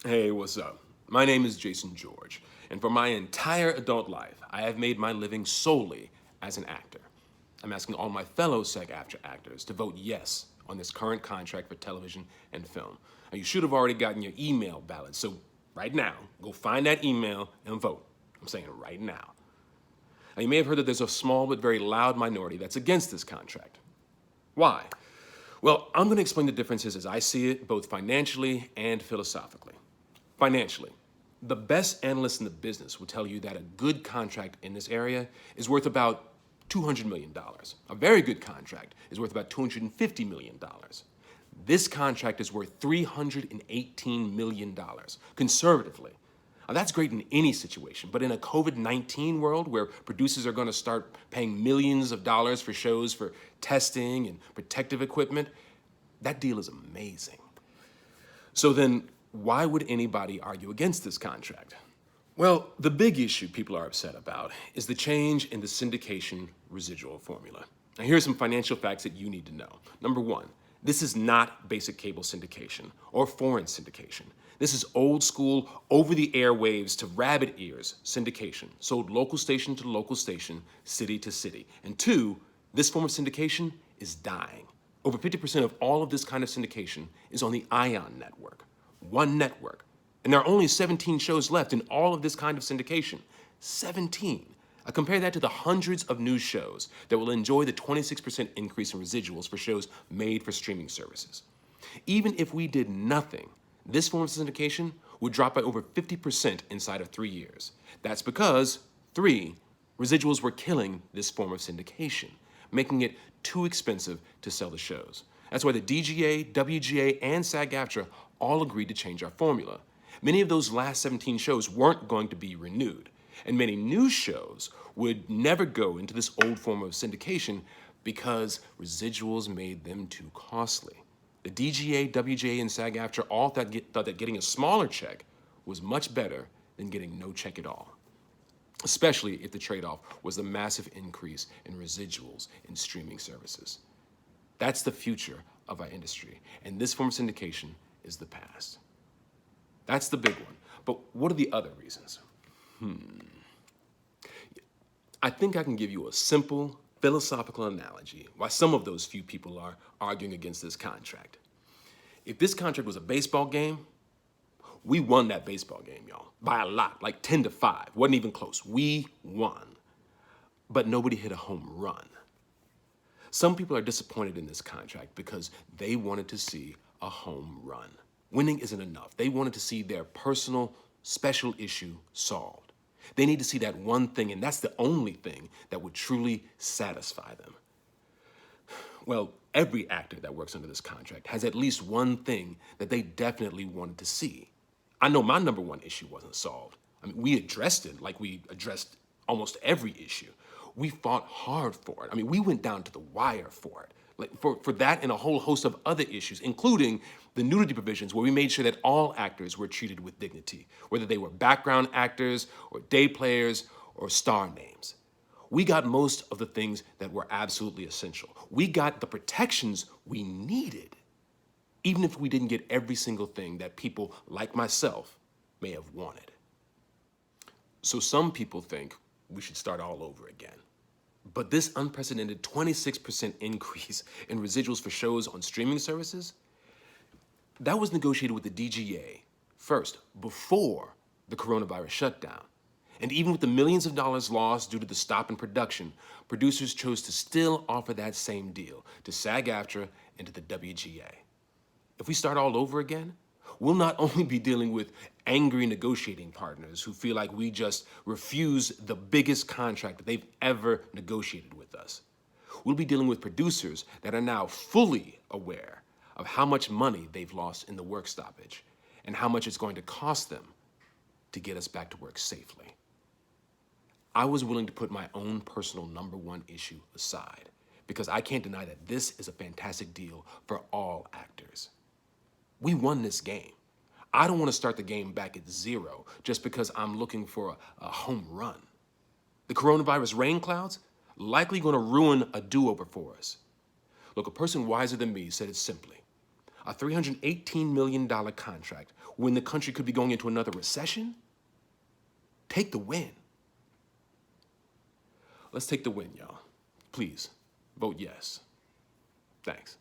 Hey, what's up? My name is Jason George, and for my entire adult life, I have made my living solely as an actor. I'm asking all my fellow SAG-AFTRA actors to vote yes on this current contract for television and film. Now, you should have already gotten your email ballot, so right now, go find that email and vote. I'm saying it right now. Now, you may have heard that there's a small but very loud minority that's against this contract. Why? Well, I'm going to explain the differences as I see it, both financially and philosophically. Financially, the best analysts in the business will tell you that a good contract in this area is worth about $200 million. A very good contract is worth about $250 million. This contract is worth $318 million, conservatively. Now, that's great in any situation, but in a COVID-19 world where producers are going to start paying millions of dollars for shows for testing and protective equipment, that deal is amazing. So then, why would anybody argue against this contract? Well, the big issue people are upset about is the change in the syndication residual formula. Now, here's some financial facts that you need to know. Number one, this is not basic cable syndication or foreign syndication. This is old school, over the airwaves to rabbit ears syndication, sold local station to local station, city to city. And two, this form of syndication is dying. Over 50% of all of this kind of syndication is on the ION network. One network. And there are only 17 shows left in all of this kind of syndication. 17. I compare that to the hundreds of new shows that will enjoy the 26% increase in residuals for shows made for streaming services. Even if we did nothing, this form of syndication would drop by over 50% inside of 3 years. That's because, 3, residuals were killing this form of syndication, making it too expensive to sell the shows. That's why the DGA, WGA, and SAG-AFTRA all agreed to change our formula. Many of those last 17 shows weren't going to be renewed, and many new shows would never go into this old form of syndication because residuals made them too costly. The DGA, WGA, and SAG-AFTRA all thought that getting a smaller check was much better than getting no check at all, especially if the trade-off was the massive increase in residuals in streaming services. That's the future of our industry, and this form of syndication is the past. That's the big one. But what are the other reasons? I think I can give you a simple philosophical analogy why some of those few people are arguing against this contract. If this contract was a baseball game, we won that baseball game, y'all, by a lot, like 10-5. Wasn't even close. We won. But nobody hit a home run. Some people are disappointed in this contract because they wanted to see a home run. Winning isn't enough. They wanted to see their personal special issue solved. They need to see that one thing, and that's the only thing that would truly satisfy them. Well, every actor that works under this contract has at least one thing that they definitely wanted to see. I know my number one issue wasn't solved. I mean, we addressed it like we addressed almost every issue. We fought hard for it. I mean, we went down to the wire for it. Like for that and a whole host of other issues, including the nudity provisions, where we made sure that all actors were treated with dignity, whether they were background actors or day players or star names. We got most of the things that were absolutely essential. We got the protections we needed, even if we didn't get every single thing that people like myself may have wanted. So some people think we should start all over again. But this unprecedented 26% increase in residuals for shows on streaming services, that was negotiated with the DGA first, before the coronavirus shutdown. And even with the millions of dollars lost due to the stop in production, producers chose to still offer that same deal to SAG-AFTRA and to the WGA. If we start all over again, we'll not only be dealing with angry negotiating partners who feel like we just refused the biggest contract that they've ever negotiated with us. We'll be dealing with producers that are now fully aware of how much money they've lost in the work stoppage and how much it's going to cost them to get us back to work safely. I was willing to put my own personal number one issue aside because I can't deny that this is a fantastic deal for all actors. We won this game. I don't want to start the game back at 0 just because I'm looking for a home run. The coronavirus rain clouds likely going to ruin a do-over for us. Look, a person wiser than me said it simply. A $318 million contract when the country could be going into another recession? Take the win. Let's take the win, y'all. Please, vote yes. Thanks.